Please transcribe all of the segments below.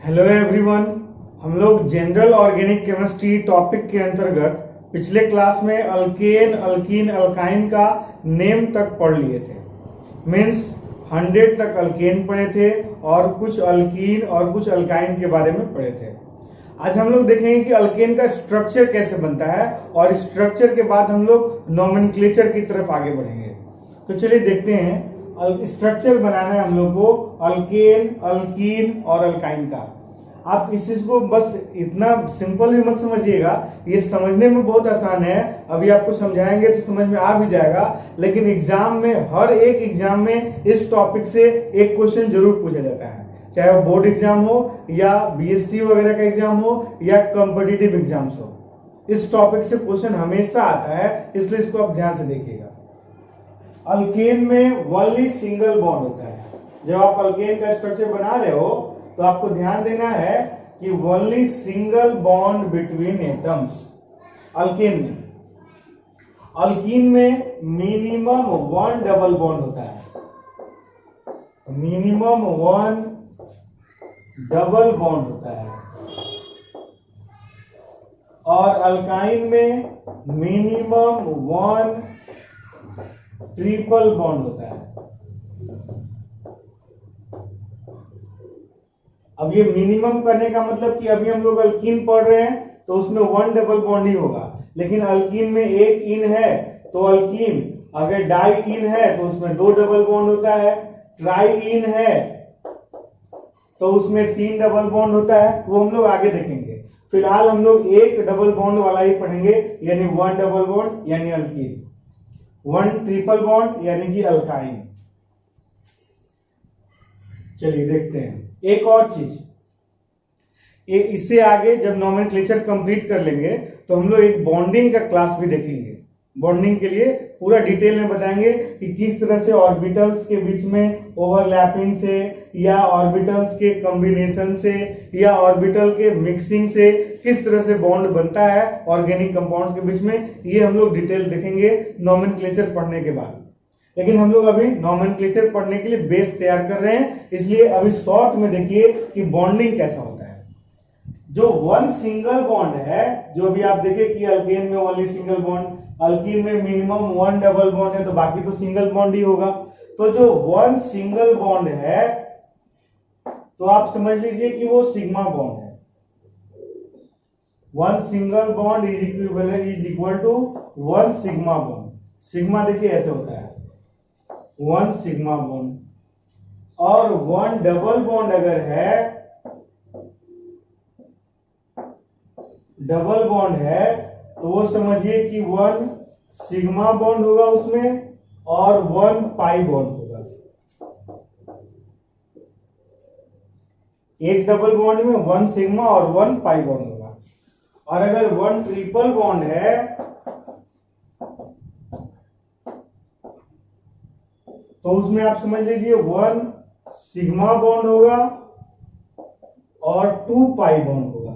Hello everyone. हम लोग general organic chemistry topic के अंतर्गत पिछले क्लास में अल्केन, अल्कीन, अल्काइन का नेम तक पढ़ लिए थे। मीन्स 100 तक अल्केन पढ़े थे और कुछ अल्कीन और कुछ अल्काइन के बारे में पढ़े थे। आज हम लोग देखेंगे कि अल्केन का स्ट्रक्चर कैसे बनता है और स्ट्रक्चर के बाद हम लोग नोमेनक्लेचर की तरफ आगे बढ़ेंगे। तो चलिए देखते हैं। स्ट्रक्चर बनाना है हम लोग को अल्केन, अल्कीन और अल्काइन का। आप इस चीज को बस इतना सिंपल भी मत समझिएगा, ये समझने में बहुत आसान है। अभी आपको समझाएंगे तो समझ में आ भी जाएगा, लेकिन एग्जाम में, हर एक एग्जाम में इस टॉपिक से एक क्वेश्चन जरूर पूछा जाता है, चाहे वो बोर्ड एग्जाम हो या बीएससी वगैरह का एग्जाम हो या कॉम्पिटिटिव एग्जाम्स हो। इस टॉपिक से क्वेश्चन हमेशा आता है, इसलिए इसको आप ध्यान से देखिएगा। अल्केन में ओनली सिंगल बॉन्ड होता है। जब आप अल्केन का स्ट्रक्चर बना रहे हो तो आपको ध्यान देना है कि only single bond between atoms. Alkane में, अल्कीन में मिनिमम 1 डबल बॉन्ड होता है। मिनिमम 1 डबल बॉन्ड होता है। और अल्काइन में मिनिमम 1 ट्रिपल बॉन्ड होता है। अब ये मिनिमम करने का मतलब कि अभी हम लोग अल्कीन पढ़ रहे हैं तो उसमें 1 डबल बॉन्ड ही होगा, लेकिन अल्कीन में एक इन है तो अल्कीन, अगर डाई इन है तो उसमें 2 डबल बॉन्ड होता है, ट्राई इन है तो उसमें 3 डबल बॉन्ड होता है। वो हम लोग आगे देखेंगे। फिलहाल हम लोग एक डबल बॉन्ड वाला ही पढ़ेंगे, यानी 1 डबल बॉन्ड यानी अल्कीन, 1 ट्रिपल बॉन्ड यानी कि अल्काइन। चलिए देखते हैं एक और चीज। इससे आगे जब नोमेनक्लेचर कंप्लीट कर लेंगे तो हम लोग एक बॉन्डिंग का क्लास भी देखेंगे। बॉन्डिंग के लिए पूरा डिटेल में बताएंगे कि किस तरह से ऑर्बिटल्स के बीच में ओवरलैपिंग से या ऑर्बिटल्स के कॉम्बिनेशन से या ऑर्बिटल के मिक्सिंग से किस तरह से बॉन्ड बनता है ऑर्गेनिक कंपाउंड्स के बीच में। ये हम लोग डिटेल देखेंगे नोमेनक्लेचर पढ़ने के बाद। लेकिन हम लोग अभी नोमेनक्लेचर पढ़ने के लिए बेस तैयार कर रहे हैं, इसलिए अभी शॉर्ट में देखिए कि बॉन्डिंग कैसा होता है। जो 1 सिंगल बॉन्ड है, जो भी आप देखिए कि अल्केन में ओनली सिंगल बॉन्ड, अल्कीन में मिनिमम 1 डबल बॉन्ड है, तो बाकी तो सिंगल बॉन्ड ही होगा। तो जो 1 सिंगल बॉन्ड है तो आप समझ लीजिए कि वो सिग्मा बॉन्ड है। 1 single bond is equal to 1 sigma bond. Sigma देखिए ऐसे होता है, 1 सिग्मा बॉन्ड। और 1 डबल बॉन्ड अगर है, डबल बॉन्ड है तो वो समझिए कि 1 सिग्मा बॉन्ड होगा उसमें और 1 पाई बॉन्ड होगा। एक डबल बॉन्ड में 1 सिग्मा और 1 पाई बॉन्ड होगा। और अगर 1 ट्रिपल बॉन्ड है तो उसमें आप समझ लीजिए 1 सिग्मा बॉन्ड होगा और 2 पाई बॉन्ड होगा।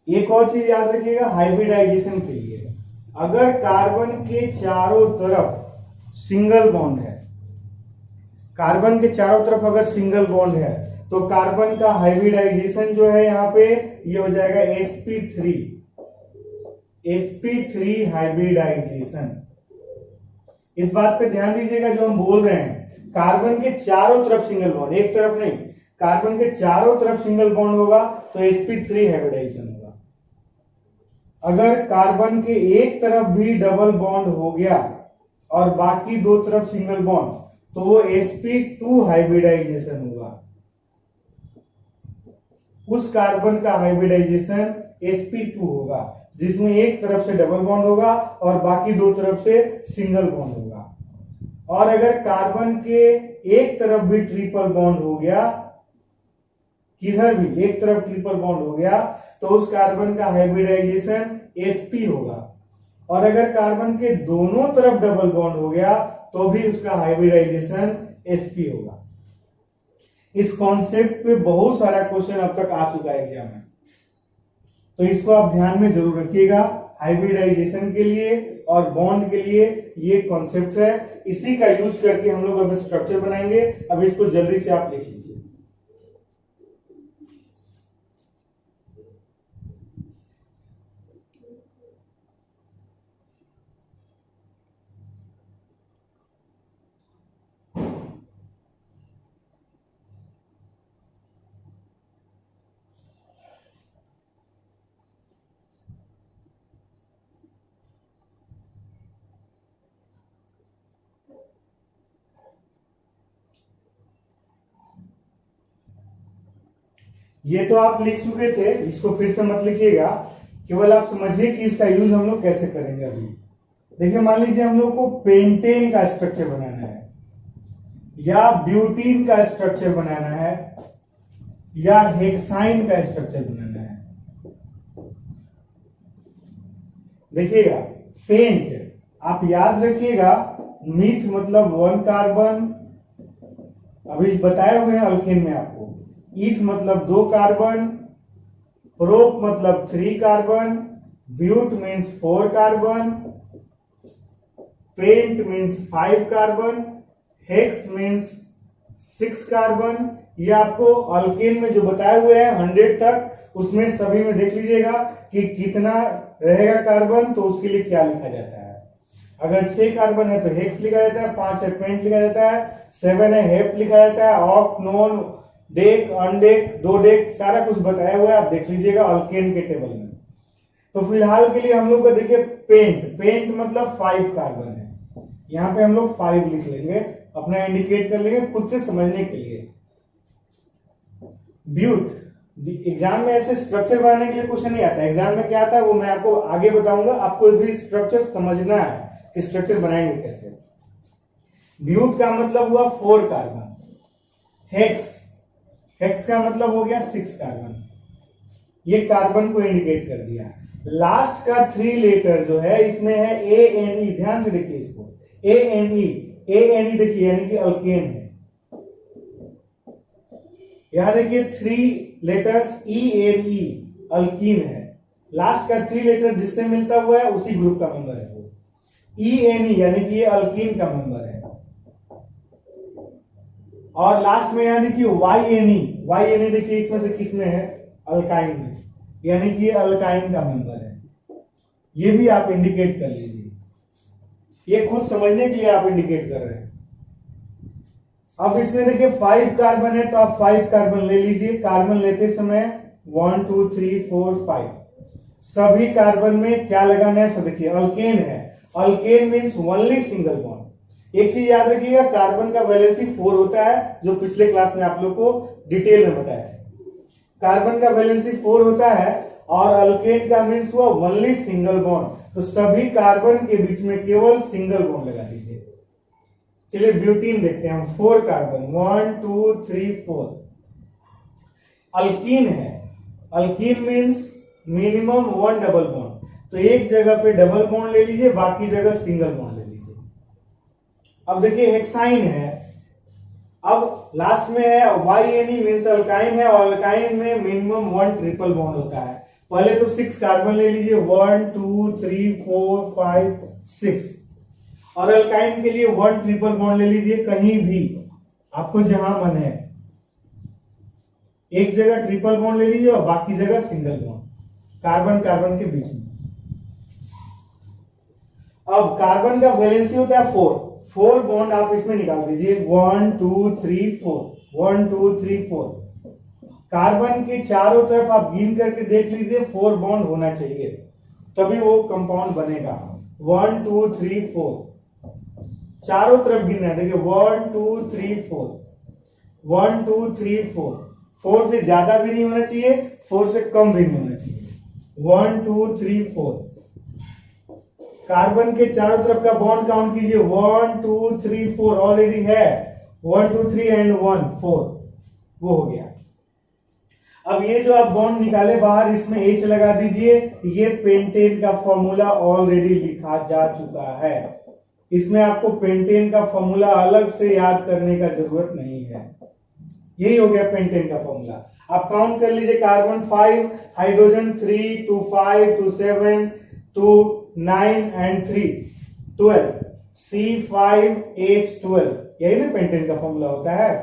एक और चीज याद रखिएगा हाइब्रिडाइजेशन के लिए, अगर कार्बन के चारों तरफ सिंगल बॉन्ड है, कार्बन के चारों तरफ अगर सिंगल बॉन्ड है तो कार्बन का हाइब्रिडाइजेशन जो है यहाँ पे ये हो जाएगा sp3 हाइब्रिडाइजेशन। इस बात पे ध्यान दीजिएगा, जो हम बोल रहे हैं कार्बन के चारों तरफ सिंगल बॉन्ड, एक तरफ नहीं, कार्बन के चारों तरफ सिंगल बॉन्ड होगा तो sp3 हाइब्रिडाइजेशन होगा। अगर कार्बन के एक तरफ भी डबल बॉन्ड हो गया और बाकी 2 तरफ सिंगल बॉन्ड तो वो sp2 हाइब्रिडाइजेशन होगा। उस कार्बन का हाइब्रिडाइजेशन sp2 होगा जिसमें एक तरफ से डबल बॉन्ड होगा और बाकी 2 तरफ से सिंगल बॉन्ड होगा। और अगर कार्बन के एक तरफ भी ट्रिपल बॉन्ड हो गया, किधर भी एक तरफ ट्रिपल बॉन्ड हो गया तो उस कार्बन का हाइब्रिडाइजेशन sp होगा। और अगर कार्बन के दोनों तरफ डबल बॉन्ड हो गया तो भी उसका हाइब्रिडाइजेशन sp होगा। इस कॉन्सेप्ट पे बहुत सारा क्वेश्चन अब तक आ चुका है एग्जाम में, तो इसको आप ध्यान में जरूर रखिएगा। हाइब्रिडाइजेशन के लिए और बॉन्ड के लिए ये कॉन्सेप्ट है, इसी का यूज करके हम लोग अब स्ट्रक्चर बनाएंगे। अब इसको जल्दी से आप लिख लीजिए। ये तो आप लिख चुके थे, इसको फिर से मत लिखिएगा, केवल आप समझिए कि इसका यूज हम लोग कैसे करेंगे। अभी देखिए, मान लीजिए हम लोग को पेंटेन का स्ट्रक्चर बनाना है, या ब्यूटीन का स्ट्रक्चर बनाना है, या हेक्साइन का स्ट्रक्चर बनाना है। देखिएगा, पेंट आप याद रखिएगा, मीथ मतलब 1 कार्बन, अभी बताए हुए हैं अल्केन में आपको। ईथ मतलब 2 कार्बन, प्रोप मतलब 3 carbon, but means 4 carbon, pent means 5 carbon, hex means 6 carbon. ये आपको अल्केन में जो बताए हुए हैं 100 तक, उसमें सभी में देख लीजिएगा कि कितना रहेगा कार्बन, तो उसके लिए क्या लिखा जाता है। अगर 6 कार्बन है तो हेक्स लिखा जाता है, 5 है पेंट लिखा जाता है, 7 है हेप लिखा जाता है, ऑक, नॉन, डेक, अनडेक, 2 डेक, सारा कुछ बताया हुआ है, आप देख लीजिएगा अल्केन के टेबल में। तो फिलहाल के लिए हम लोग का देखिए पेंट मतलब 5 कार्बन है, यहाँ पे हम लोग 5 लिख लेंगे, अपना इंडिकेट कर लेंगे खुद से समझने के लिए। ब्यूट, एग्जाम में ऐसे स्ट्रक्चर बनाने के लिए क्वेश्चन नहीं आता, एग्जाम में क्या आता है वो मैं आपको आगे बताऊंगा, आपको भी स्ट्रक्चर समझना है कि स्ट्रक्चर बनाएंगे कैसे। ब्यूट का मतलब हुआ 4 कार्बन, हेक्स का मतलब हो गया 6 कार्बन, ये कार्बन को इंडिकेट कर दिया। लास्ट का 3 लेटर जो है इसमें है ANE, ध्यान से देखिए इसको, ANE देखिए यानी कि अल्केन है। यहां देखिए 3 लेटर्स ENE, अल्कीन है। लास्ट का 3 लेटर जिससे मिलता हुआ है उसी ग्रुप का मेंबर है वो, ENE यानी कि ये अल्कीन का मेंबर है। और लास्ट में यहां देखिए YNE देखिए इसमें से किस में है, अल्काइन में, यानी कि ये अल्काइन का मेंबर है। ये भी आप इंडिकेट कर लीजिए, ये खुद समझने के लिए आप इंडिकेट कर रहे हैं। अब इसमें देखिए 5 कार्बन है तो आप 5 कार्बन ले लीजिए। कार्बन लेते समय 1 2 3 4 5 सभी कार्बन में क्या लगाना है, सो देखिए अल्केन है, alkane means only single bond. एक चीज याद रखिएगा, कार्बन का वैलेंसी 4 होता है, जो पिछले क्लास में आप लोग को डिटेल में बताया था। कार्बन का वैलेंसी 4 होता है और अल्केन का मींस हुआ ओनली सिंगल बॉन्ड, तो सभी कार्बन के बीच में केवल सिंगल बॉन्ड लगा दीजिए। चलिए ब्यूटीन देखते हैं हम, 4 कार्बन, 1 2 3 4। अल्कीन है, alkyne means minimum 1 double bond, तो एक जगह पे डबल बॉन्ड ले लीजिए, बाकी जगह सिंगल बॉन्ड ले लीजिए। अब देखिए हेक्साइन है, अब लास्ट में है YNE मींस अल्काइन है, और अल्काइन में मिनिमम 1 ट्रिपल बॉन्ड होता है। पहले तो 6 कार्बन ले लीजिए, 1 2 3 4 5 6, और अल्काइन के लिए 1 ट्रिपल बॉन्ड ले लीजिए, कहीं भी आपको जहां मन है, एक जगह ट्रिपल बॉन्ड ले लीजिए और बाकी जगह सिंगल बॉन्ड कार्बन कार्बन के बीच में। अब कार्बन का वैलेंसी होता है 4 बॉन्ड आप इसमें निकाल दीजिए, 1 2 3 4, 1 2 3 4। कार्बन के चारों तरफ आप गिन करके देख लीजिए 4 बॉन्ड होना चाहिए, तभी वो कंपाउंड बनेगा। 1 2 3 4 चारों तरफ गिनना है, देखिए 1 2 3 4, 1 2 3 4, 4 से ज्यादा भी नहीं होना चाहिए, 4 से कम भी नहीं होना चाहिए। 1 2 3 4, कार्बन के चारों तरफ का बॉन्ड काउंट कीजिए, 1 2 3 4 ऑलरेडी है, 1 2 3 एंड 1 4, वो हो गया। अब ये जो आप बॉन्ड निकाले बाहर, इसमें H लगा दीजिए, ये पेंटेन का फॉर्मूला ऑलरेडी लिखा जा चुका है, इसमें आपको पेंटेन का फॉर्मूला अलग से याद करने का जरूरत नहीं है। यही हो गया पेंटेन का फॉर्मूला। आप काउंट कर लीजिए, कार्बन 5, हाइड्रोजन 3 2 5 2 7 2 9 एंड 3 12, C5H12, यही ना पेंटेन का फॉर्मूला होता है।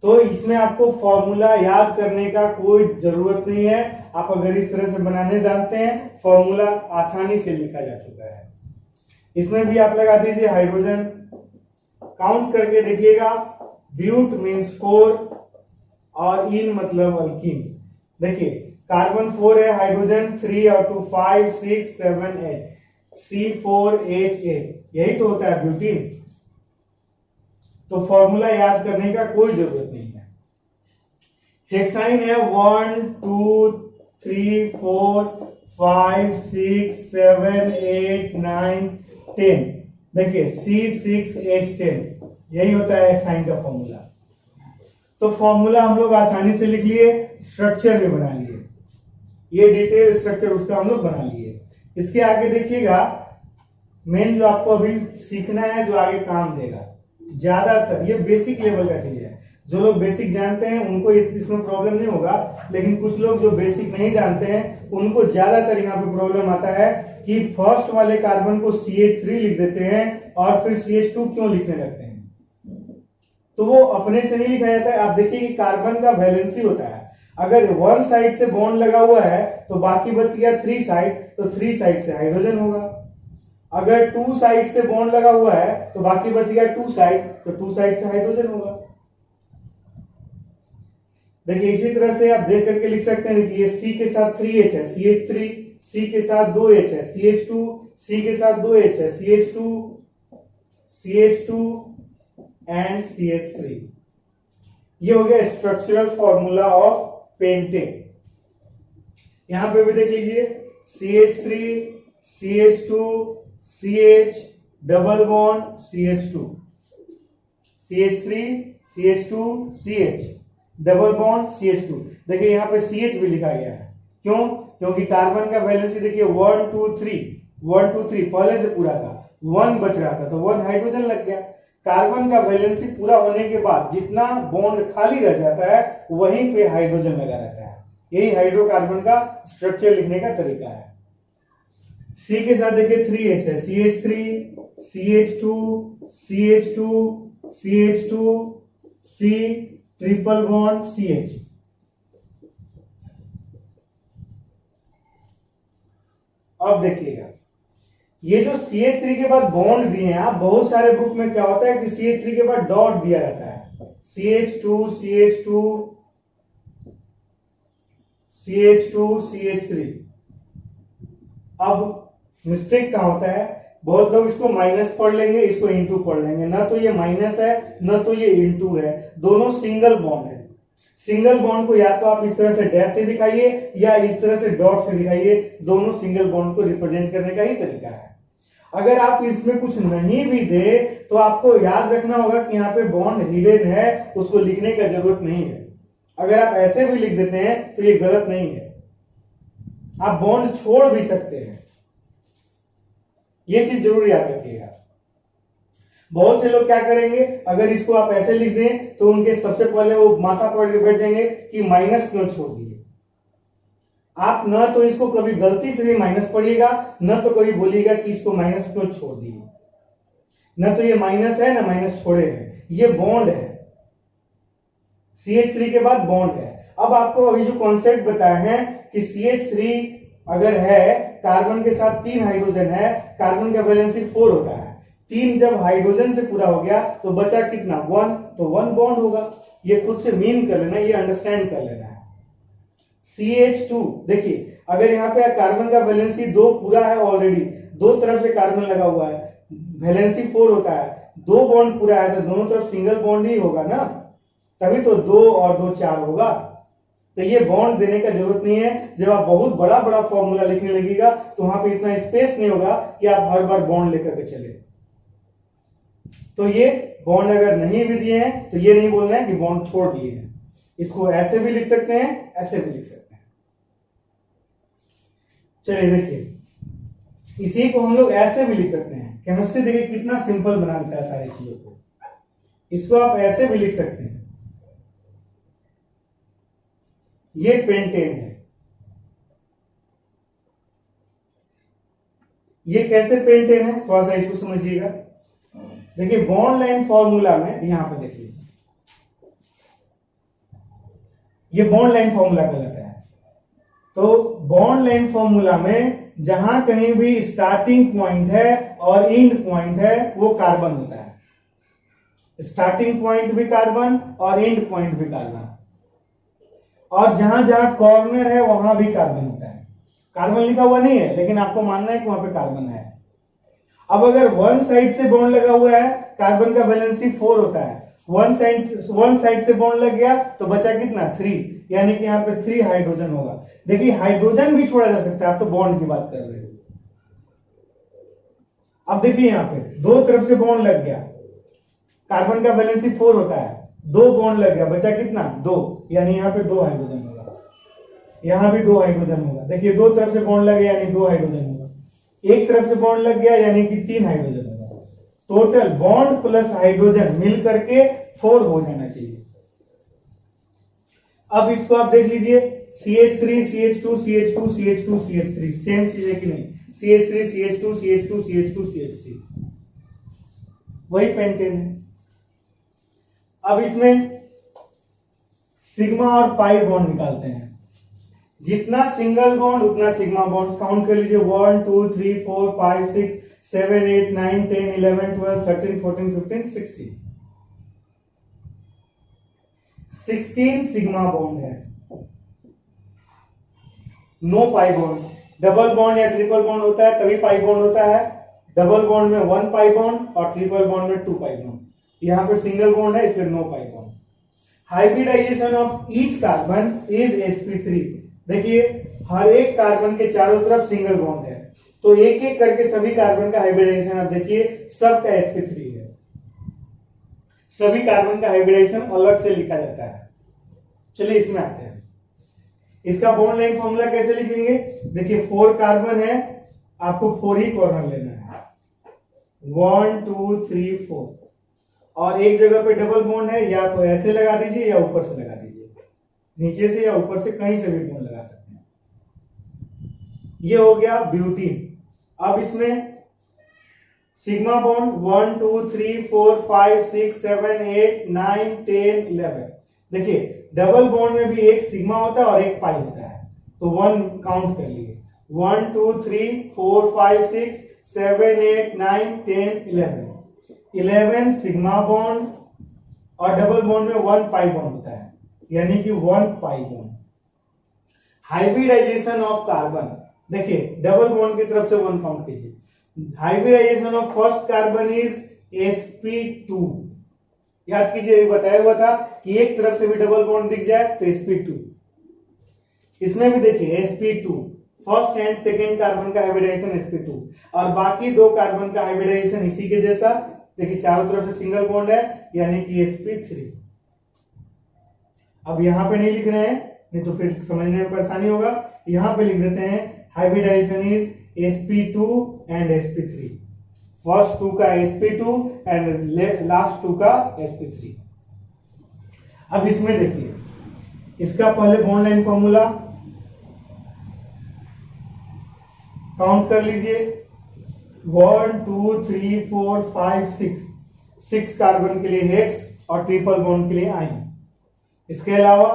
तो इसमें आपको फॉर्मूला याद करने का कोई जरूरत नहीं है, आप अगर इस तरह से बनाने जानते हैं, फॉर्मूला आसानी से लिखा जा चुका है। इसमें भी आप लगा दीजिए हाइड्रोजन, काउंट करके देखिएगा, ब्यूट मींस 4 और इन मतलब अल्कीन। देखिए कार्बन 4 है, हाइड्रोजन 3 और 2 5 6 7 8, C4H8, यही तो होता है ब्यूटीन। तो फॉर्मूला याद करने का कोई जरूरत नहीं है। हेक्साइन है 1 2 3 4 5 6 7 8 9 10। देखिए C6H10 यही होता है हेक्साइन का फॉर्मूला। तो फॉर्मूला हम लोग आसानी से लिख लिए, स्ट्रक्चर भी बना लिए, ये डिटेल स्ट्रक्चर उसका हम लोग बना लिए। इसके आगे देखिएगा मेन जो आपको अभी सीखना है, जो आगे काम देगा, ज्यादातर ये बेसिक लेवल का चीज है। जो लोग बेसिक जानते हैं उनको इसमें प्रॉब्लम नहीं होगा, लेकिन कुछ लोग जो बेसिक नहीं जानते हैं उनको ज्यादातर यहाँ पे प्रॉब्लम आता है कि फर्स्ट वाले कार्बन को CH3 लिख देते हैं और फिर CH2 क्यों लिखने लगते हैं। तो वो अपने से नहीं लिखा जाता है। आप देखिए कि कार्बन का वैलेंसी होता है, अगर वन साइड से बॉन्ड लगा हुआ है तो बाकी बच गया 3 साइड, तो 3 साइड से हाइड्रोजन होगा। अगर 2 साइड से बॉन्ड लगा हुआ है तो बाकी बच गया 2 साइड, तो 2 साइड से हाइड्रोजन होगा। देखिए इसी तरह से आप देख करके लिख सकते हैं। देखिए C के साथ 3H है CH3, C के साथ 2H है CH2, C के साथ 2H है CH2, CH2 एंड CH3। ये हो गया स्ट्रक्चरल फॉर्मूला ऑफ पेंटेन। यहां पे भी देख लीजिए CH3 CH2 CH double bond CH2, CH3 CH2 CH double bond CH2। देखिए यहाँ पे CH भी लिखा गया है, क्यों? क्योंकि कार्बन का वैलेंसी देखिए 1 2 3 1 2 3 पहले से पूरा था, 1 बच रहा था तो 1 हाइड्रोजन लग गया। कार्बन का वैलेंसी पूरा होने के बाद जितना बॉन्ड खाली रह जाता है वहीं पे हाइड्रोजन लगा रहता है। यही हाइड्रोकार्बन का स्ट्रक्चर लिखने का तरीका है। C के साथ देखिए 3H है CH3 CH2 CH2 CH2 C triple bond CH। अब देखिएगा ये जो CH3 के बाद बॉन्ड दिए हैं, आप बहुत सारे बुक में क्या होता है कि CH3 के बाद डॉट दिया रहता है, CH2 CH2 CH2 CH3। अब मिस्टेक कहां होता है, बहुत लोग इसको माइनस पढ़ लेंगे, इसको इंटू पढ़ लेंगे। ना तो ये माइनस है ना तो ये इंटू है, दोनों सिंगल बॉन्ड है। सिंगल बॉन्ड को या तो आप इस तरह से डैश से दिखाइए या इस तरह से डॉट से दिखाइए, दोनों सिंगल बॉन्ड को रिप्रेजेंट करने का ही तरीका है। अगर आप इसमें कुछ नहीं भी दे तो आपको याद रखना होगा कि यहाँ पे बॉन्ड हिडन है, उसको लिखने का जरूरत नहीं है। अगर आप ऐसे भी लिख देते हैं तो ये गलत नहीं है, आप बॉन्ड छोड़ भी सकते हैं, ये चीज जरूर याद रखिएगा। बहुत से लोग क्या करेंगे, अगर इसको आप ऐसे लिख दें तो उनके सबसे पहले वो माथा पकड़ के बैठ जाएंगे कि माइनस क्यों छोड़ दिए। आप ना तो इसको कभी गलती से भी माइनस पढ़िएगा, ना तो कभी बोलिएगा कि इसको माइनस क्यों छोड़ दिए। ना तो ये माइनस है ना माइनस छोड़े हैं, ये बॉन्ड है, CH3 के बाद बॉन्ड है। अब आपको अभी जो कॉन्सेप्ट बताए हैं कि CH3 अगर है, कार्बन के साथ 3 हाइड्रोजन है, कार्बन का वैलेंसी 4 होता है, 3 जब हाइड्रोजन से पूरा हो गया तो बचा कितना 1, तो 1 बॉन्ड होगा। ये खुद से मीन कर लेना, ये अंडरस्टैंड कर लेना है। CH2 देखिए, अगर यहाँ पे कार्बन का वैलेंसी 2 पूरा है ऑलरेडी, दो तरफ से कार्बन लगा हुआ है, वैलेंसी 4 होता है, 2 बॉन्ड पूरा है तो दोनों तरफ सिंगल बॉन्ड ही होगा ना, तभी तो 2 और 2 4 होगा। तो ये बॉन्ड देने का जरूरत नहीं है। जब आप बहुत बड़ा बड़ा फॉर्मूला लिखने लगेगा तो वहां पे इतना स्पेस नहीं होगा कि आप हर बार बॉन्ड लेकर के चले। तो ये बॉन्ड अगर नहीं भी दिए हैं तो ये नहीं बोलना है कि बॉन्ड छोड़ दिए हैं, इसको ऐसे भी लिख सकते हैं, ऐसे भी लिख सकते हैं। चलिए देखिए, इसी को हम लोग ऐसे भी लिख सकते हैं। केमिस्ट्री देखिए कितना सिंपल बना देता है सारी चीजों को। इसको आप ऐसे भी लिख सकते हैं, ये पेंटेन है। ये कैसे पेंटेन है, थोड़ा सा इसको समझिएगा। देखिए बॉन्ड लाइन फॉर्मूला में, यहां पे देख लीजिए, ये बॉन्ड लाइन फॉर्मूला कहलाता है। तो बॉन्ड लाइन फॉर्मूला में जहां कहीं भी स्टार्टिंग पॉइंट है और एंड पॉइंट है वो कार्बन होता है। स्टार्टिंग पॉइंट भी कार्बन और एंड पॉइंट भी कार्बन, और जहां जहां कॉर्नर है वहां भी कार्बन होता है। कार्बन लिखा हुआ नहीं है लेकिन आपको मानना है कि वहां पे कार्बन है। अब अगर वन साइड से बॉन्ड लगा हुआ है, कार्बन का वैलेंसी 4 होता है, वन साइड से बॉन्ड लग गया तो बचा कितना 3, यानी कि यहाँ पे 3 हाइड्रोजन होगा। देखिए हाइड्रोजन भी छोड़ा जा सकता है, आप तो बॉन्ड की बात कर रहे हो। अब देखिए यहाँ पे दो तरफ से बॉन्ड लग गया, कार्बन का वैलेंसी 4 होता है, 2 बॉन्ड लग गया, बचा कितना 2, यानी यहाँ पे 2 हाइड्रोजन होगा, यहाँ भी 2 हाइड्रोजन होगा। देखिए दो तरफ से बॉन्ड लग गया यानी 2 हाइड्रोजन होगा, एक तरफ से बॉन्ड लग गया यानी कि 3 हाइड्रोजन होगा। टोटल बॉन्ड प्लस हाइड्रोजन मिल करके 4 हो जाना चाहिए। अब इसको आप देख लीजिए, CH3 CH2 CH2 CH2 CH3 same चीज है कि नहीं, CH3 CH2 CH2 CH2 CH3 वही पेंटेन है। अब इसमें सिग्मा और पाई बॉन्ड निकालते हैं, जितना सिंगल बॉन्ड उतना सिग्मा बॉन्ड। काउंट कर लीजिए 1 2 3 4 5 6 7 8 9 10 11 12 13 14 15 16 16 सिग्मा बॉन्ड है, no pi bond. Double bond या ट्रिपल बॉन्ड होता है तभी पाई बॉन्ड होता है। डबल बॉन्ड में 1 पाई बॉन्ड और ट्रिपल बॉन्ड में 2 पाई बॉन्ड। यहां पर सिंगल बॉन्ड है इसलिए no pi bond. Hybridisation of each carbon is sp3। देखिए हर एक कार्बन के चारों तरफ सिंगल बॉन्ड है, तो एक एक करके सभी कार्बन का हाइब्रिडाइजेशन आप देखिए, सबका sp3 है। सभी कार्बन का हाइब्रिडाइजेशन अलग से लिखा जाता है। चलिए इसमें आते हैं, इसका बॉन्ड लेंथ फॉर्मूला कैसे लिखेंगे। देखिए 4 कार्बन है, आपको 4 ही कॉर्नर लेना है, 1 2 3 4, और एक जगह पे डबल बॉन्ड है, या तो ऐसे लगा दीजिए या ऊपर से लगा दीजिए, नीचे से या ऊपर से कहीं से भी बॉन्ड लगा सकते हैं। ये हो गया ब्यूटीन। अब इसमें सिग्मा बॉन्ड 1 2 3 4 5 6 7 8 9 10 11। देखिए डबल बॉन्ड में भी एक सिग्मा होता है और एक पाई होता है, तो 1 काउंट कर लिए, 1 2 3 4 5 6 7 8 9 10 11 सिग्मा बॉन्ड, और डबल बॉन्ड में 1 पाई बॉन्ड होता है, यानी कि 1 pi bond. Hybridisation of carbon, देखिए डबल बॉन्ड की तरफ से 1 काउंट कीजिए। Hybridisation of first carbon is sp2। याद कीजिए, अभी बताया हुआ था कि एक तरफ से भी डबल बॉन्ड दिख जाए तो sp2। इसमें भी देखिए sp2, first and second carbon का हाइब्रिडाइजेशन sp2, और बाकी 2 कार्बन का हाइब्रिडाइजेशन इसी के जैसा। देखिए चारों तरफ से सिंगल बॉन्ड है यानी कि sp3। अब यहां पे नहीं लिख रहे हैं, नहीं तो फिर समझने में परेशानी होगा। यहां पे लिख देते हैं hybridisation is sp2 and sp3। First 2 का sp2 एंड लास्ट 2 का sp3। अब इसमें देखिए, इसका पहले बॉन्ड लाइन फॉर्मूला काउंट कर लीजिए, 1 2 3 4 5 6 कार्बन के लिए हेक्स और ट्रिपल बॉन्ड के लिए आइन। इसके अलावा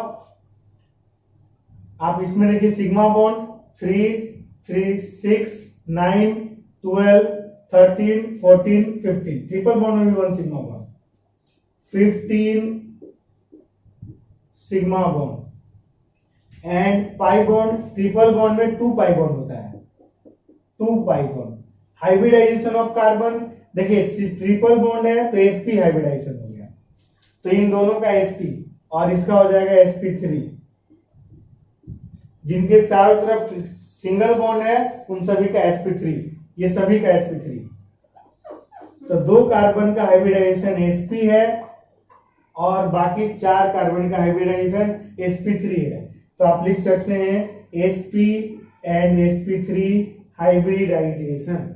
आप इसमें देखिए सिग्मा बॉन्ड 3 3 6 9 12 13 14 15, ट्रिपल बॉन्ड में भी 1 sigma bond, 15 sigma bond, and pi bond, triple bond में 2 पाई बॉन्ड होता है, 2 pi bond. Hybridisation of carbon, देखिए ट्रिपल बॉन्ड है तो sp हाइब्रिडाइजेशन हो गया, तो इन दोनों का sp और इसका हो जाएगा sp3। जिनके चारों तरफ सिंगल बॉन्ड है उन सभी का sp3, ये सभी का sp3। तो 2 कार्बन का हाइब्रिडाइजेशन sp है और बाकी 4 कार्बन का हाइब्रिडाइजेशन sp3 है, तो आप लिख सकते हैं sp एंड sp3 हाइब्रिडाइजेशन।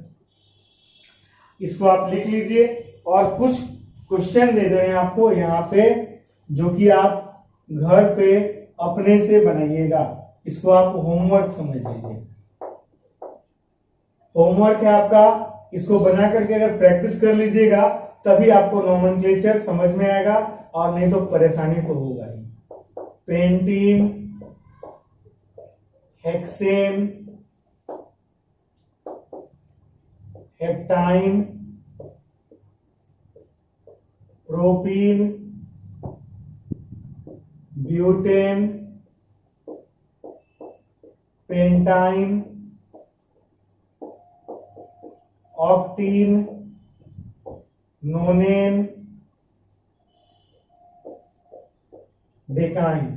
इसको आप लिख लीजिए, और कुछ क्वेश्चन दे रहे हैं आपको यहाँ पे, जो कि आप घर पे अपने से बनाइएगा। इसको आप होमवर्क समझ लीजिए, होमवर्क है आपका। इसको बना करके अगर प्रैक्टिस कर लीजिएगा तभी आपको नोमेनक्लेचर समझ में आएगा, और नहीं तो परेशानी तो होगा ही। Pentene, hexane, heptyne, propene, butane, pentyne, octene, nonene, decyne,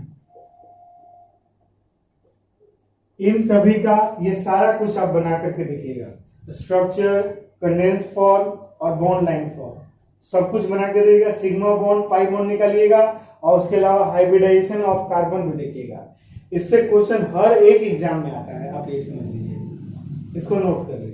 इन सभी का ये सारा कुछ आप बना करके देखिएगा, स्ट्रक्चर, कंडेंस्ड फॉर्म और बॉन्ड लाइन फॉर्म सब कुछ बना के देगा। सिग्मा बॉन्ड, पाई बॉन्ड निकालिएगा और उसके अलावा हाइब्रिडाइजेशन ऑफ कार्बन भी देखिएगा। इससे क्वेश्चन हर एक एग्जाम में आता है, आप ये समझ लीजिए, इसको नोट कर लीजिए।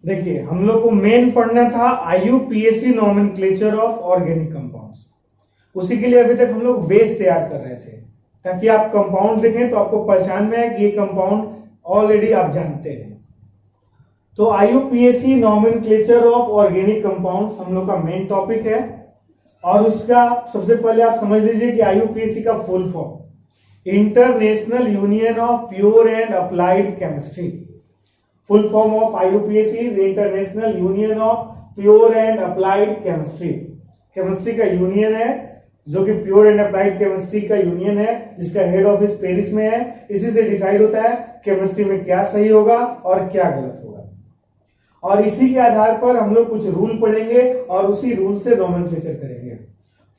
देखिए हम लोग को मेन पढ़ना था IUPAC nomenclature of organic compounds. उसी के लिए अभी तक हम लोग बेस तैयार कर रहे थे, ताकि आप कंपाउंड देखें तो आपको पहचान में आए कि ये कंपाउंड ऑलरेडी आप जानते हैं। तो IUPAC nomenclature of organic compounds हम लोग का मेन टॉपिक है। और उसका सबसे पहले आप समझ लीजिए कि IUPAC का full form international union of pure and applied chemistry. Full form of IUPAC is international union of pure and applied chemistry. Chemistry का यूनियन है जो कि प्योर एंड अप्लाइड केमिस्ट्री का यूनियन है, जिसका हेड ऑफिस पेरिस में है। इसी से डिसाइड होता है केमिस्ट्री में क्या सही होगा और क्या गलत होगा। और इसी के आधार पर हम लोग कुछ रूल पढ़ेंगे और उसी रूल से नॉमेनक्लेचर करेंगे।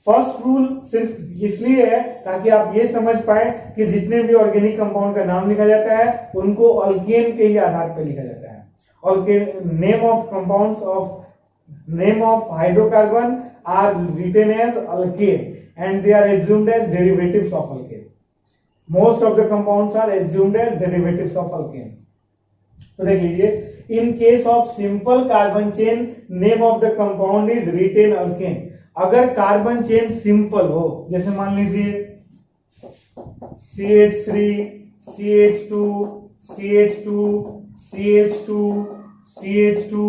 फर्स्ट रूल सिर्फ इसलिए है ताकि आप ये समझ पाए कि जितने भी ऑर्गेनिक कंपाउंड का नाम लिखा जाता है उनको अल्केन के ही आधार पर लिखा जाता है। Alkane, name of compounds of name of hydrocarbon are written as alkane and they are assumed as derivatives of alkane. Most of the compounds are assumed as derivatives of alkane. तो देख लीजिए, in case of simple carbon chain name of the compound is written alkane. अगर carbon chain simple हो, जैसे मान लीजिए CH3 CH2 CH2 CH2 CH2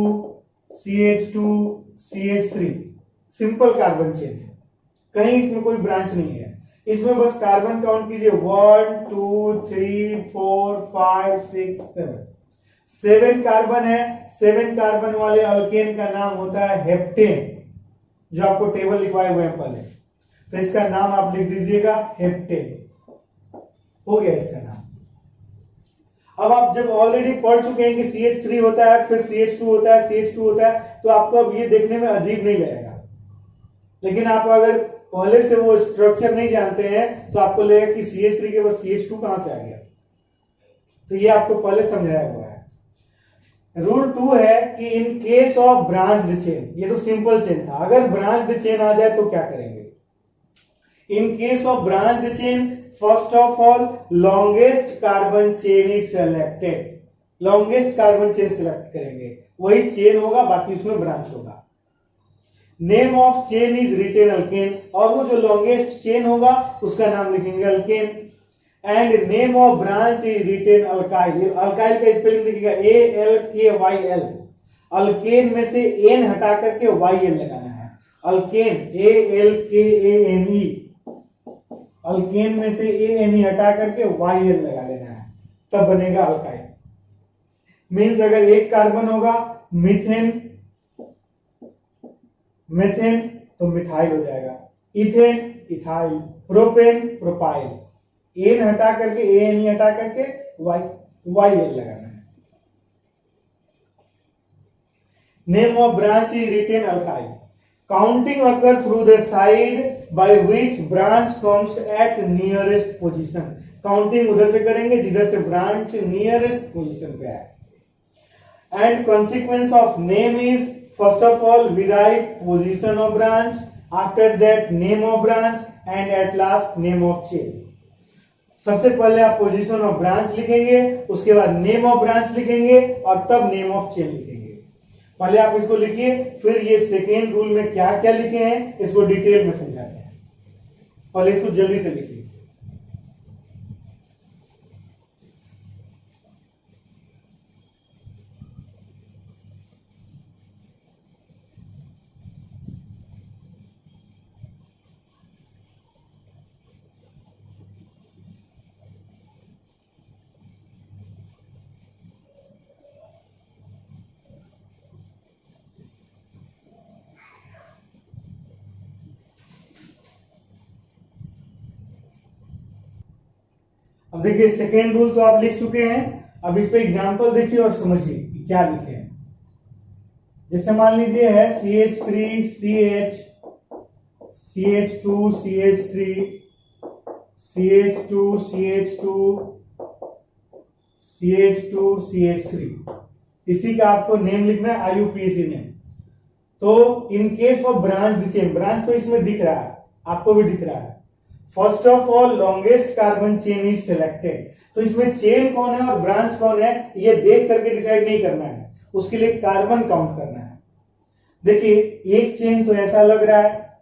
CH2 CH3, simple carbon chain है, कहीं इसमें कोई ब्रांच नहीं है। इसमें बस कार्बन काउंट कीजिए 1 2 3 4 5 6 7, 7 कार्बन है। 7 कार्बन वाले अल्केन का नाम होता है हेप्टेन, जो आपको टेबल लिखवाए हुए हैं पहले। तो इसका नाम आप लिख दीजिएगा हेप्टेन, हो गया इसका नाम। अब आप जब ऑलरेडी पढ़ चुके हैं कि CH3 होता है, फिर CH2 होता है, CH2 होता है, तो आपको अब ये देखने में अजीब नहीं लगेगा। लेकिन आप अगर पहले से वो स्ट्रक्चर नहीं जानते हैं तो आपको लगेगा कि CH3 के बाद CH2 कहां से आ गया। तो ये आपको पहले समझाया हुआ है। रूल 2 है कि इन केस ऑफ ब्रांच्ड चेन, ये तो सिंपल चेन था, अगर ब्रांच्ड चेन आ जाए तो क्या करेंगे। In case of branched chain first of all longest carbon chain is selected. Longest carbon chain select करेंगे, वही चेन होगा, बाकी उसमें ब्रांच होगा। Name of chain is written alkane, और वो जो लॉन्गेस्ट चेन होगा उसका नाम लिखेंगे alkane. And name of branch is written alkyl. Alkyl का स्पेलिंग देखिएगा ALKYL। अल्केन में से एन हटा करके YL लगाना है। अल्केन ALKANE, अल्केन में से ANE हटा करके YL लगा लेना है, तब बनेगा अल्काइल। मींस अगर एक कार्बन होगा मीथेन, मेथेन तो मिथाइल हो जाएगा, ethane ethyl, propane propyl. Ane हटा करके ANE हटा करके YL लगाना है। Name of branch is written alkyl. Counting occur through the side by which branch comes at nearest position. Counting उधर से करेंगे जिधर से ब्रांच नियरेस्ट पोजीशन पे है। And consequence of name is, first of all we write position of branch, after that name of branch and at last name of chain. सबसे पहले आप पोजीशन ऑफ ब्रांच लिखेंगे, उसके बाद नेम ऑफ ब्रांच लिखेंगे और तब नेम ऑफ चेन लिखेंगे। पहले आप इसको लिखिए, फिर ये सेकेंड रूल में क्या क्या लिखे हैं इसको डिटेल में समझाते हैं। पहले इसको जल्दी से लिखिए। अब देखिए सेकेंड रूल तो आप लिख चुके हैं, अब इस पे एग्जांपल देखिए और समझिए क्या लिखे हैं। जैसे मान लीजिए है CH3 CH, CH2 CH3, CH2 CH2, CH2 CH3, इसी का आपको नेम लिखना है, IUPAC नेम। तो इन case of branch chain, branch तो इसमें दिख रहा है, आपको भी दिख रहा है। First of all longest carbon chain is selected. तो इसमें चेन कौन है और ब्रांच कौन है ये देख करके डिसाइड नहीं करना है, उसके लिए कार्बन काउंट करना है। देखिए एक चेन तो ऐसा लग रहा है,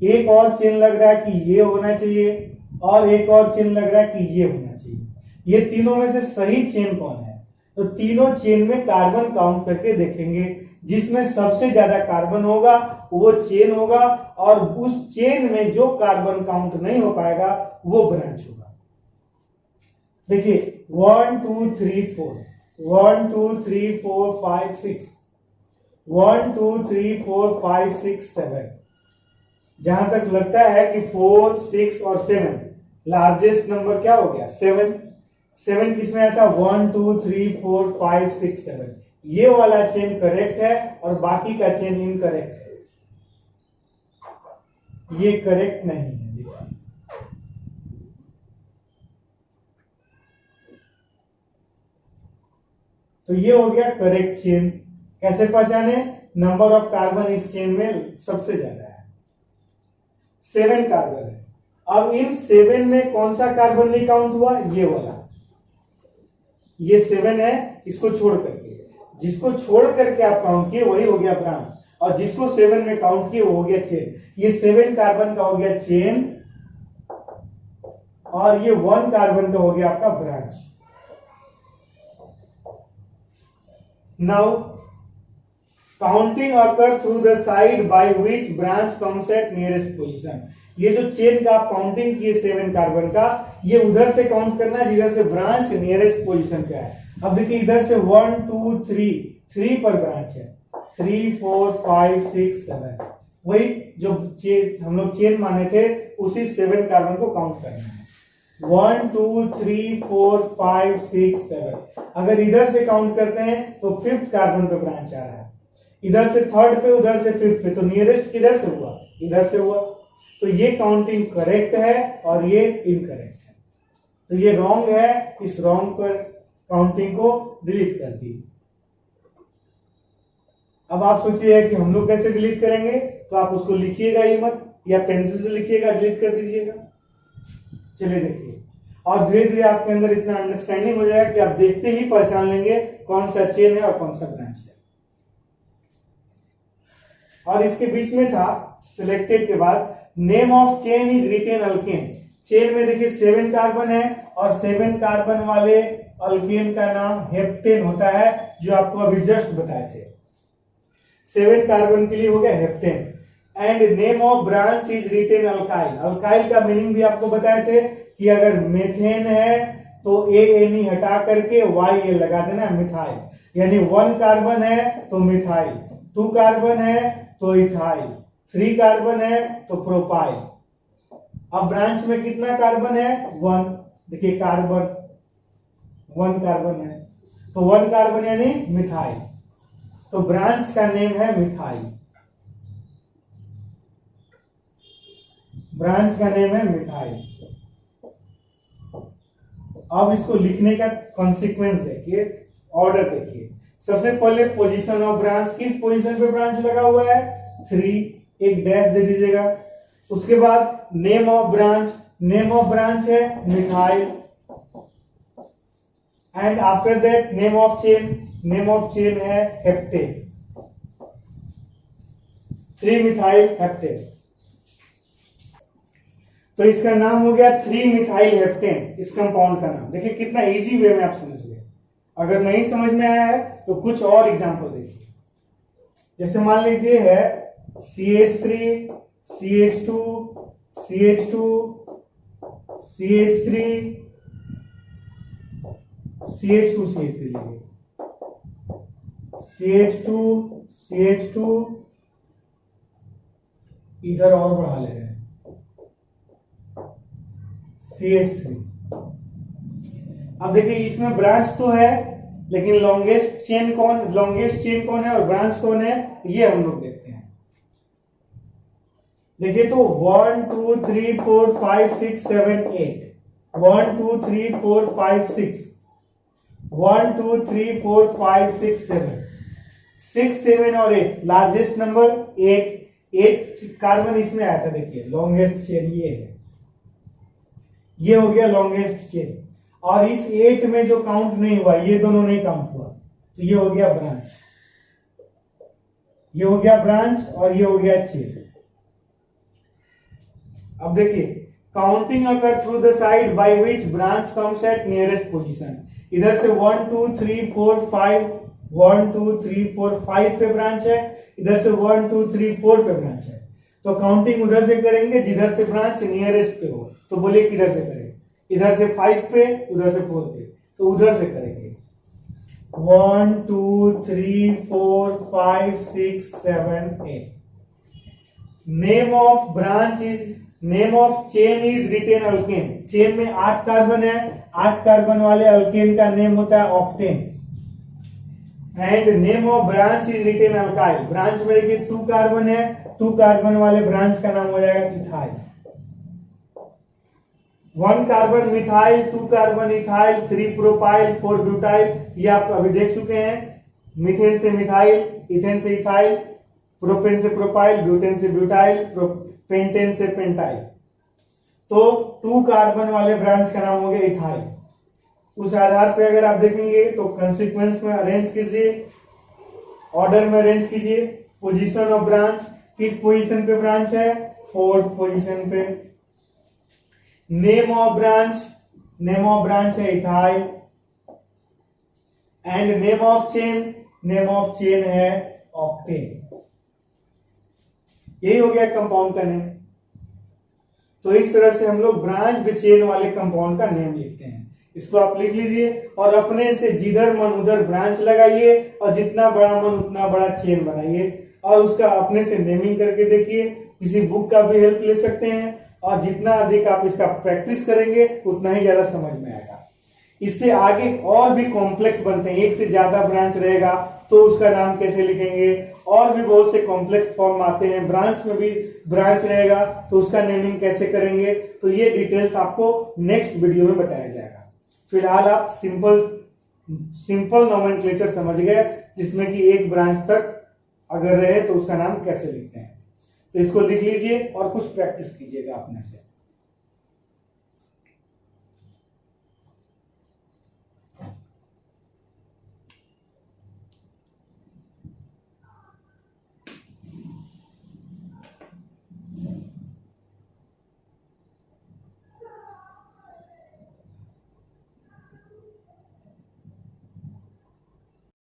एक और चेन लग रहा है कि ये होना चाहिए, और एक और चेन लग रहा है कि ये होना चाहिए। ये तीनों में से सही चेन कौन है? तो तीनों चेन में कार्बन काउंट करके देखेंगे, जिसमें सबसे ज्यादा कार्बन होगा वो चेन होगा, और उस चेन में जो कार्बन काउंट नहीं हो पाएगा वो ब्रांच होगा। देखिए 1 2 3 4, 1 2 3 4 5 6, 1 2 3 4 5 6 7। जहां तक लगता है कि 4 6 और 7 लार्जेस्ट नंबर क्या हो गया 7। 7 किसमें आया था 1 2 3 4 5 6 7। ये वाला चेन करेक्ट है और बाकी का चेन इनकरेक्ट है, ये करेक्ट नहीं है। देखिए तो ये हो गया करेक्ट चेन। कैसे पहचाने? नंबर ऑफ कार्बन इस चेन में सबसे ज्यादा है, 7 कार्बन है। अब इन 7 में कौन सा कार्बन नहीं काउंट हुआ? ये वाला, ये 7 है, इसको छोड़ करके, जिसको छोड़ करके आप काउंट किए वही हो गया ब्रांच, और जिसको 7 में काउंट किए वो हो गया चेन। ये 7 कार्बन का हो गया चेन और ये 1 कार्बन का हो गया आपका branch. Now counting occur through the side by which branch comes at nearest position. ये जो चेन का आप काउंटिंग किए 7 कार्बन का, ये उधर से काउंट करना है जिधर से ब्रांच नियरेस्ट पोजीशन पे है। अब देखिए इधर से 1 2 3 पर ब्रांच है, 3 4 5 6 7, वही जो हम लोग चेन माने थे उसी 7 कार्बन को काउंट करना है। 1 2 3 4 5 6 7। अगर इधर से काउंट करते हैं तो 5th कार्बन पे ब्रांच आ रहा है, इधर से 3rd पे, उधर से 5th पे, तो नियरेस्ट किधर से हुआ? इधर से हुआ। तो ये काउंटिंग करेक्ट है और ये इनकरेक्ट है, तो ये रॉन्ग है। इस रॉन्ग पर काउंटिंग को डिलीट कर दी। अब आप सोचिए कि हम लोग कैसे डिलीट करेंगे, तो आप उसको लिखिएगा ही मत, या पेंसिल से लिखिएगा, डिलीट कर दीजिएगा। चलिए देखिए, और धीरे धीरे आपके अंदर इतना अंडरस्टैंडिंग हो जाएगा कि आप देखते ही पहचान लेंगे कौन सा चेन है और कौन सा ब्रांच है। और इसके बीच में था सिलेक्टेड के बाद name of chain is written alkane. Chain में देखिए 7 कार्बन है और 7 कार्बन वाले अल्केन का नाम हेप्टेन होता है, जो आपको अभी जस्ट बताए थे। 7 कार्बन के लिए हो गया heptane. And name of branch is written alkyl. Alkyl का मीनिंग भी आपको बताए थे कि अगर मेथेन है तो ANE हटा करके YA लगा देना, मिथाइल। यानी 1 कार्बन है तो मिथाइल, 2 कार्बन है तो इथाइल, 3 कार्बन है तो प्रोपाइल। अब ब्रांच में कितना कार्बन है? 1। देखिए कार्बन 1 कार्बन है, तो 1 कार्बन यानी मिथाइल, तो ब्रांच का नेम है मिथाइल। ब्रांच का नेम है मिथाइल। अब इसको लिखने का कॉन्सिक्वेंस देखिए, ऑर्डर देखिए। सबसे पहले पोजीशन ऑफ ब्रांच, किस पोजीशन पे ब्रांच लगा हुआ है, 3, एक डैश दे दीजिएगा। उसके बाद name of branch, name of branch है methyl, and after that name of chain, name of chain है हेप्टेन, 3 मिथाइल हेप्टेन। तो इसका नाम हो गया 3 मिथाइल हेप्टेन, इस कंपाउंड का नाम। देखिए कितना इजी वे में आप समझ गए। अगर नहीं समझ में आया है तो कुछ और एग्जांपल देखिए। जैसे मान लीजिए है CH3 CH2 CH2 CH3 CH2 CH3 लीजिए, CH2 CH2, इधर और बढ़ा ले रहे हैं CH3। अब देखिए इसमें ब्रांच तो है, लेकिन लॉन्गेस्ट चेन कौन है और ब्रांच कौन है, ये हम लोग देखते हैं। देखिए तो 1 2 3 4 5 6 7 8, 1 2 3 4 5 6, 1 2 3 4 5 6 7, 6 7 और 8, लार्जेस्ट नंबर 8 कार्बन इसमें आया था। देखिए लॉन्गेस्ट चेन ये है, ये हो गया लॉन्गेस्ट चेन। और इस 8 में जो काउंट नहीं हुआ, ये दोनों नहीं काउंट हुआ, तो ये हो गया ब्रांच, ये हो गया ब्रांच और ये हो गया चेन। अब देखिए counting occur through the side by which branch comes at nearest position. इधर से 1 2 3 4 5, 1 2 3 4 5 पे ब्रांच है, इधर से 1 2 3 4 पे ब्रांच है। तो काउंटिंग उधर से करेंगे जिधर से ब्रांच नियरेस्ट पे हो। तो बोलिए किधर से करें, इधर से 5 पे, उधर से 4 पे, तो उधर से करेंगे। 1 2 3 4 5 6 7 8। Name of branch is, name of chain is written alkane. Chain में 8 कार्बन है, 8 कार्बन वाले अल्केन का नेम होता है octane. And name of branch is written alkyl. Branch में देखिए 2 कार्बन है, 2 कार्बन वाले ब्रांच का नाम हो जाएगा ethyl. 1 carbon methyl, 2 carbon ethyl, 3 propyl, 4 butyl, ये आप अभी देख चुके हैं। मीथेन से मिथाइल, इथेन से इथाइल, प्रोपेन से प्रोपाइल, ब्यूटेन से ब्यूटाइल, पेंटेन से पेंटाइल। तो 2 कार्बन वाले ब्रांच का नाम हो गया इथाइल। उस आधार पे अगर आप देखेंगे तो कंसीक्वेंस में अरेंज कीजिए, ऑर्डर में अरेंज कीजिए। पोजीशन ऑफ ब्रांच, किस पोजीशन पे ब्रांच है, 4th पोजीशन पे। Name of branch, name of branch है ethyl. And name of chain, name of chain है ऑक्टेन। यही हो गया कंपाउंड का नेम। तो इस तरह से हम लोग ब्रांच्ड चेन वाले कंपाउंड का नेम लिखते हैं। इसको आप लिख लीजिए और अपने से जिधर मन उधर ब्रांच लगाइए और जितना बड़ा मन उतना बड़ा चेन बनाइए और उसका अपने से नेमिंग करके देखिए। किसी बुक का भी हेल्प ले सकते हैं और जितना अधिक आप इसका प्रैक्टिस करेंगे उतना ही ज्यादा समझ में आएगा। इससे आगे और भी कॉम्प्लेक्स बनते हैं, एक से ज्यादा ब्रांच रहेगा तो उसका नाम कैसे लिखेंगे, और भी बहुत से कॉम्प्लेक्स फॉर्म आते हैं। ब्रांच में भी ब्रांच रहेगा तो उसका नेमिंग कैसे करेंगे, तो ये डिटेल्स आपको नेक्स्ट वीडियो में बताया जाएगा। फिलहाल आप सिंपल नोमेनक्लेचर समझ गए, जिसमें कि एक ब्रांच तक अगर रहे तो उसका नाम कैसे लिखते हैं। तो इसको लिख लीजिए और कुछ प्रैक्टिस कीजिएगा अपने से।